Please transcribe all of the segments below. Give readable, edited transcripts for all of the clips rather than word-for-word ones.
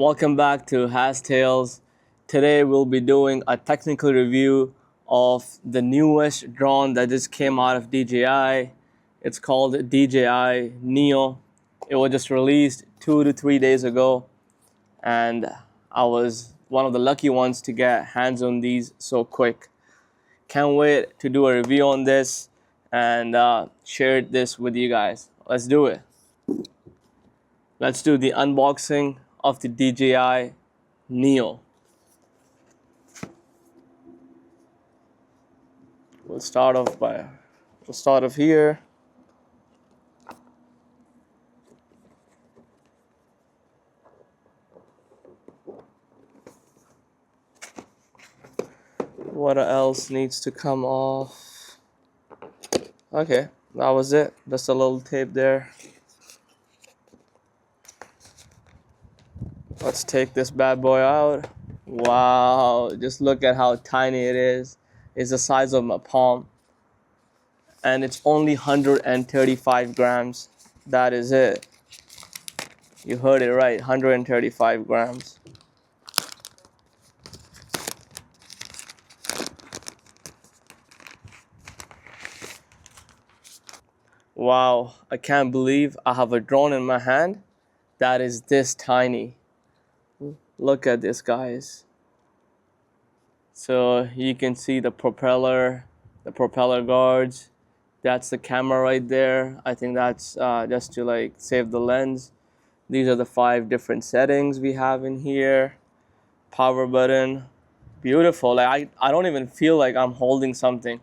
Welcome back to haztalez. Today we'll be doing a technical review of the newest drone that just came out of DJI. It's called Dji Neo. It was just released 2 to 3 days ago, and I was one of the lucky ones to get hands on these so quick. Can't wait to do a review on this and share this with you guys. Let's do it. Let's do the unboxing of the DJI Neo. We'll start off here. What else needs to come off? Okay, that was it. Just a little tape there. Let's take this bad boy out. Wow, just look at how tiny it is. It's the size of my palm. And it's only 135 grams. That is it. You heard it right, 135 grams. Wow, I can't believe I have a drone in my hand that is this tiny. Look at this, guys. So you can see the propeller guards. That's the camera right there. I think that's just to like save the lens. These are the 5 different settings we have in here. Power button, beautiful. Like I don't even feel like I'm holding something.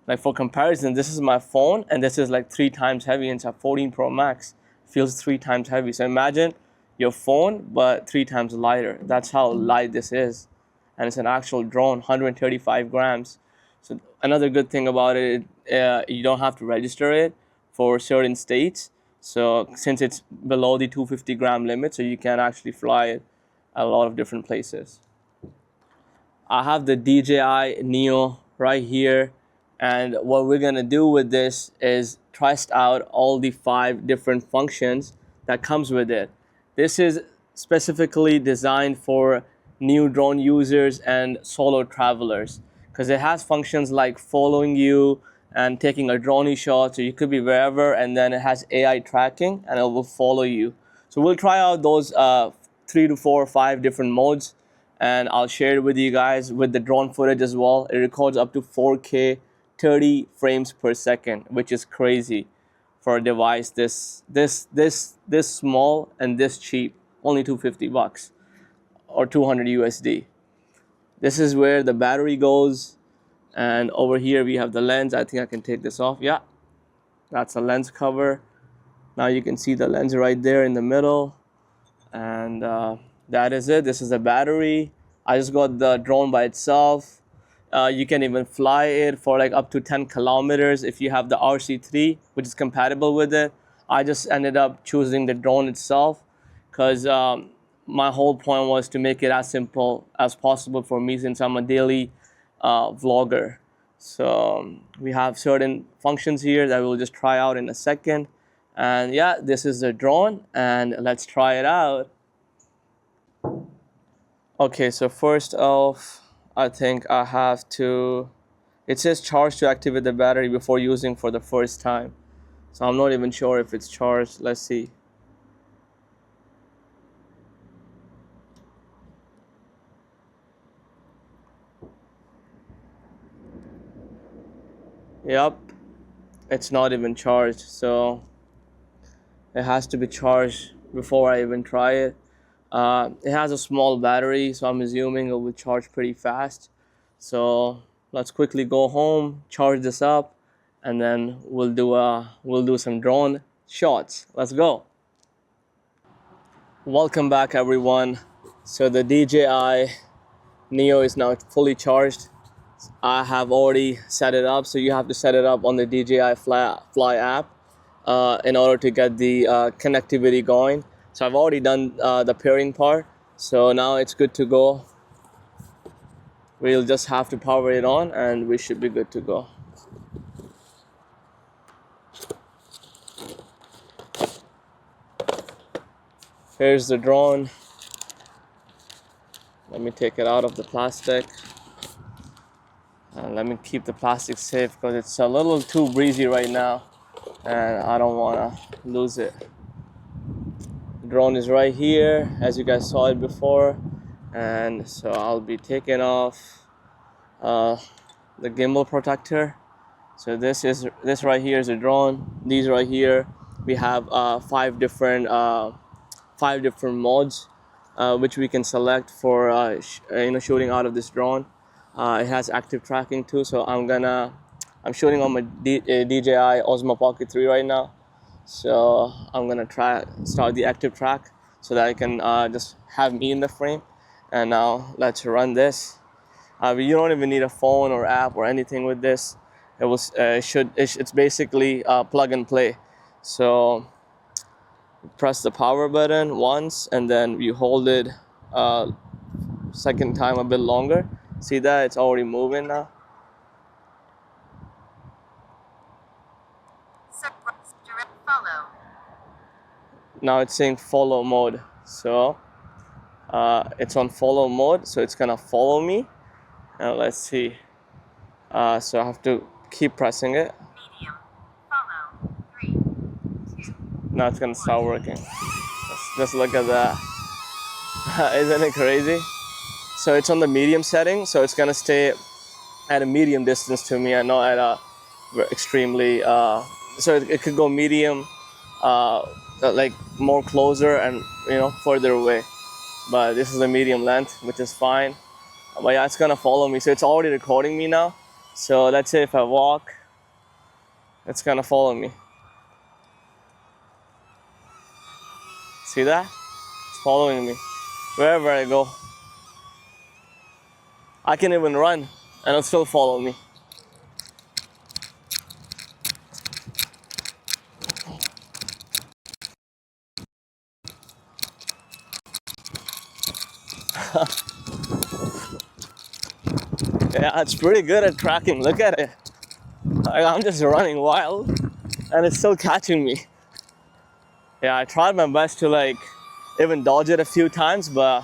Like for comparison, this is my phone and this is like 3 times heavy, and it's a 14 Pro Max. Feels 3 times heavy. So imagine your phone but 3 times lighter. That's how light this is. And it's an actual drone, 135 grams. So another good thing about it, you don't have to register it for certain states. So since it's below the 250 gram limit, so you can actually fly it at a lot of different places. I have the DJI Neo right here, and what we're gonna do with this is test out all the 5 different functions that comes with it. This is specifically designed for new drone users and solo travelers, because it has functions like following you and taking a drone shot, so you could be wherever, and then it has AI tracking and it will follow you. So we'll try out those 3 to 4 or 5 different modes, and I'll share it with you guys with the drone footage as well. It records up to 4K 30 frames per second, which is crazy for a device this small and this cheap. Only $250 or 200 USD. This is where the battery goes, and over here we have the lens. I think I can take this off. Yeah, that's a lens cover. Now you can see the lens right there in the middle, and that is it. This is the battery. I just got the drone by itself. You can even fly it for like up to 10 kilometers if you have the RC3, which is compatible with it. I just ended up choosing the drone itself because my whole point was to make it as simple as possible for me, since I'm a daily vlogger. So we have certain functions here that we'll just try out in a second. And yeah, this is the drone, and let's try it out. Okay, so first off, I think I have to, it says charge to activate the battery before using for the first time. So I'm not even sure if it's charged. Let's see. Yep, it's not even charged, so it has to be charged before I even try it. It has a small battery, so I'm assuming it will charge pretty fast. So let's quickly go home, charge this up, and then we'll do some drone shots. Let's go. Welcome back, everyone. So the DJI Neo is now fully charged. I have already set it up, so you have to set it up on the DJI Fly app in order to get the connectivity going. So I've already done the pairing part, so now it's good to go. We'll just have to power it on and we should be good to go. Here's the drone. Let me take it out of the plastic. Let me keep the plastic safe because it's a little too breezy right now and I don't want to lose it. The drone is right here, as you guys saw it before, and so I'll be taking off the gimbal protector. So this right here is a drone. These right here, we have five different modes which we can select for shooting out of this drone. It has active tracking too, so I'm shooting on my DJI Osmo Pocket 3 right now. So I'm gonna start the active track so that I can just have me in the frame. And now let's run this. You don't even need a phone or app or anything with this. It's basically plug and play. So press the power button once and then you hold it second time a bit longer. See that it's already moving now. Follow. Now it's saying follow mode. So it's on follow mode, so it's gonna follow me. Now let's see. So I have to keep pressing it. Medium. Follow. 3, 2. Now it's gonna start working. Just look at that. Isn't it crazy? So it's on the medium setting, so it's gonna stay at a medium distance to me and not at a extremely. So it could go medium, like more closer and further away. But this is the medium length, which is fine. But yeah, it's gonna follow me. So it's already recording me now. So let's say if I walk, it's gonna follow me. See that? It's following me wherever I go. I can even run and it'll still follow me. Yeah, it's pretty good at tracking. Look at it. I'm just running wild and it's still catching me. Yeah, I tried my best to even dodge it a few times, but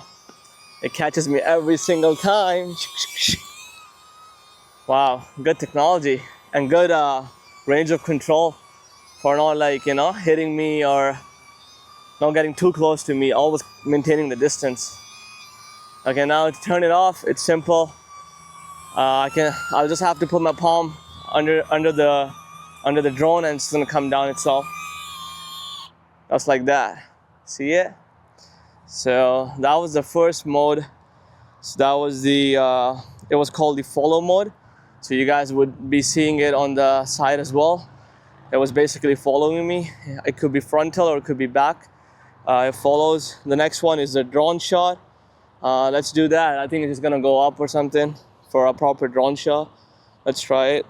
it catches me every single time. Wow, good technology and good range of control for not hitting me or not getting too close to me, always maintaining the distance. Okay, now to turn it off, it's simple. I'll just have to put my palm under the drone and it's gonna come down itself. Just like that. See it? So that was the first mode. So that was it was called the follow mode. So you guys would be seeing it on the side as well. It was basically following me. It could be frontal or it could be back. It follows. The next one is the drone shot. Let's do that. I think it's just gonna go up or something for a proper drone shot. Let's try it.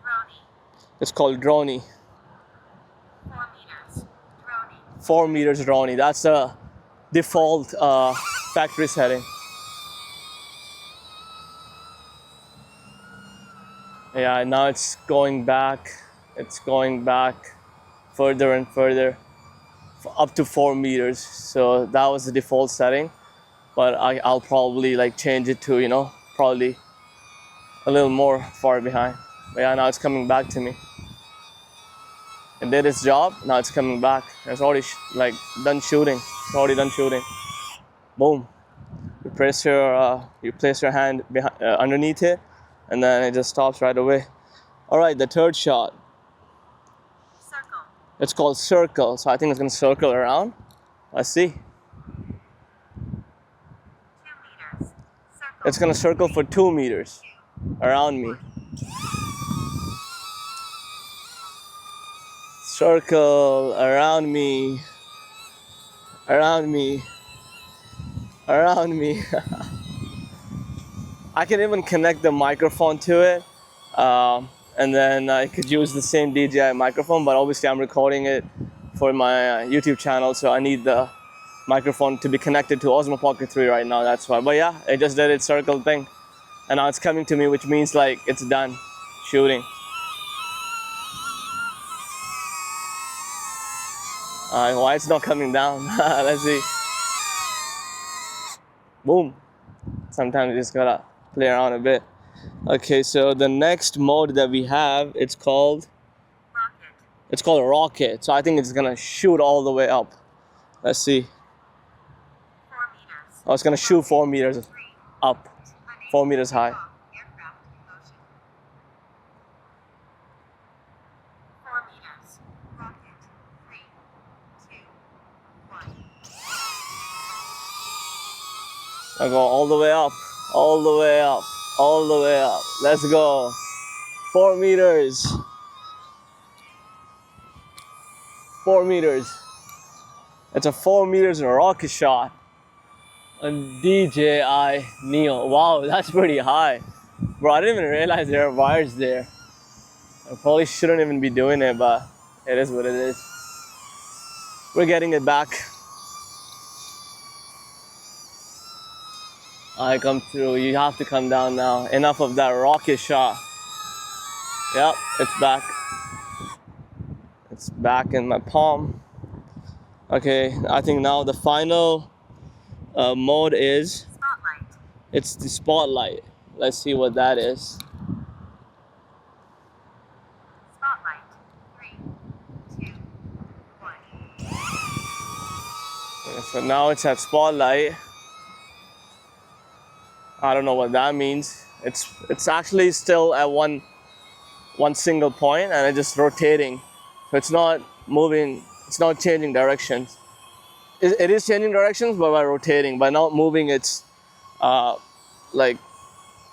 Droney. It's called Droney. 4 meters. Droney. 4 meters Droney. That's the default factory setting. Yeah, now it's going back. It's going back further and further, up to 4 meters. So that was the default setting, but I'll probably change it to probably a little more far behind. But yeah, now it's coming back to me. It did its job. Now it's coming back. It's already done shooting. It's already done shooting. Boom. You place your hand behind, underneath it, and then it just stops right away. All right, the third shot. Circle. It's called circle. So I think it's gonna circle around. Let's see. 2 meters. Circle. It's gonna circle for 2 meters around me. Circle around me. Around me. Around me. I can even connect the microphone to it. And then I could use the same DJI microphone, but obviously I'm recording it for my YouTube channel, so I need the microphone to be connected to Osmo Pocket 3 right now, that's why. But yeah, it just did its circle thing. And now it's coming to me, which means it's done shooting. Why it's not coming down? Let's see. boom. Sometimes you just gotta play around a bit. Okay, so the next mode that we have, Rocket. it's called a rocket. So I think it's gonna shoot all the way up. Let's see. 4 meters. Oh, it's gonna shoot 4 meters 3. up, 4 meters high. Aircraft in motion. 4 meters. Rocket. 3, 2, 1. I'll go all the way up, all the way up, all the way up. Let's go. 4 meters. 4 meters. It's a 4 meters rocket shot on DJI Neo. Wow, that's pretty high. Bro, I didn't even realize there are wires there. I probably shouldn't even be doing it, but it is what it is. We're getting it back. I come through. You have to come down now. Enough of that rocket shot. Yep, it's back. It's back in my palm. Okay, I think now the final mode is, Spotlight. it's the spotlight. Let's see what that is. Spotlight. 3, 2, 1. Okay, so now it's at spotlight. I don't know what that means. It's actually still at one single point, and it's just rotating. So it's not moving. It's not changing directions. It is changing directions, but by rotating, by not moving its like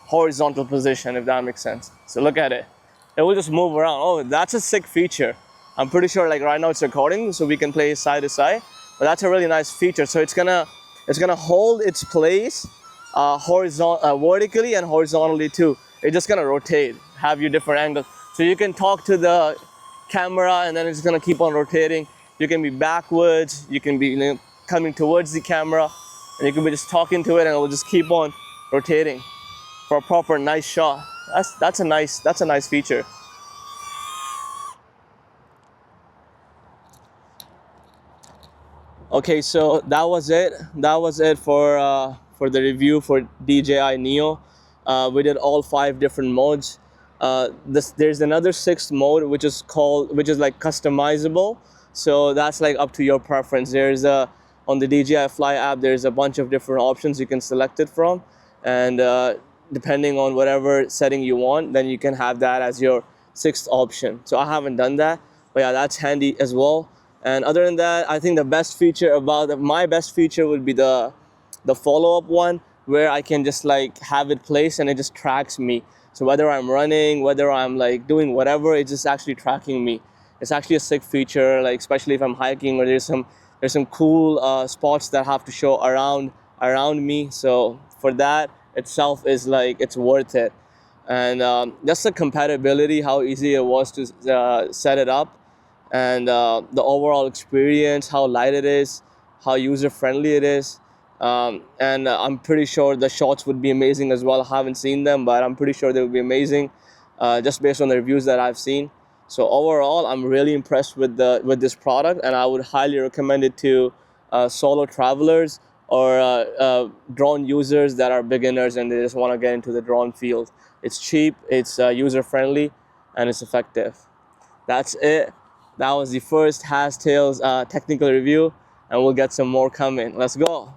horizontal position, if that makes sense. So look at it. It will just move around. Oh, that's a sick feature. I'm pretty sure like right now it's recording, so we can play side to side. But that's a really nice feature. So it's gonna hold its place vertically and horizontally too. It's just gonna rotate, have your different angles. So you can talk to the camera, and then it's gonna keep on rotating. You can be backwards, you can be coming towards the camera, and you can be just talking to it, and it will just keep on rotating for a proper nice shot. That's a nice feature. Okay, so that was it. That was it for the review for DJI Neo. We did all 5 different modes. There's another 6th mode which is like customizable. So that's like up to your preference. There's on the DJI Fly app, there's a bunch of different options you can select it from, and depending on whatever setting you want, then you can have that as your 6th option. So I haven't done that, but yeah, that's handy as well. And other than that, I think my best feature would be the follow-up one, where I can just like have it placed and it just tracks me. So whether I'm running, whether I'm like doing whatever, it's just actually tracking me. It's actually a sick feature, like especially if I'm hiking or there's some cool spots that have to show around me. So for that itself is like, it's worth it. And just the compatibility, how easy it was to set it up, and the overall experience, how light it is, how user friendly it is. And I'm pretty sure the shots would be amazing as well. I haven't seen them, but I'm pretty sure they would be amazing, just based on the reviews that I've seen. So overall, I'm really impressed with this product, and I would highly recommend it to solo travelers or drone users that are beginners and they just want to get into the drone field. It's cheap, it's user friendly, and it's effective. That's it. That was the first haztalez technical review, and we'll get some more coming. Let's go.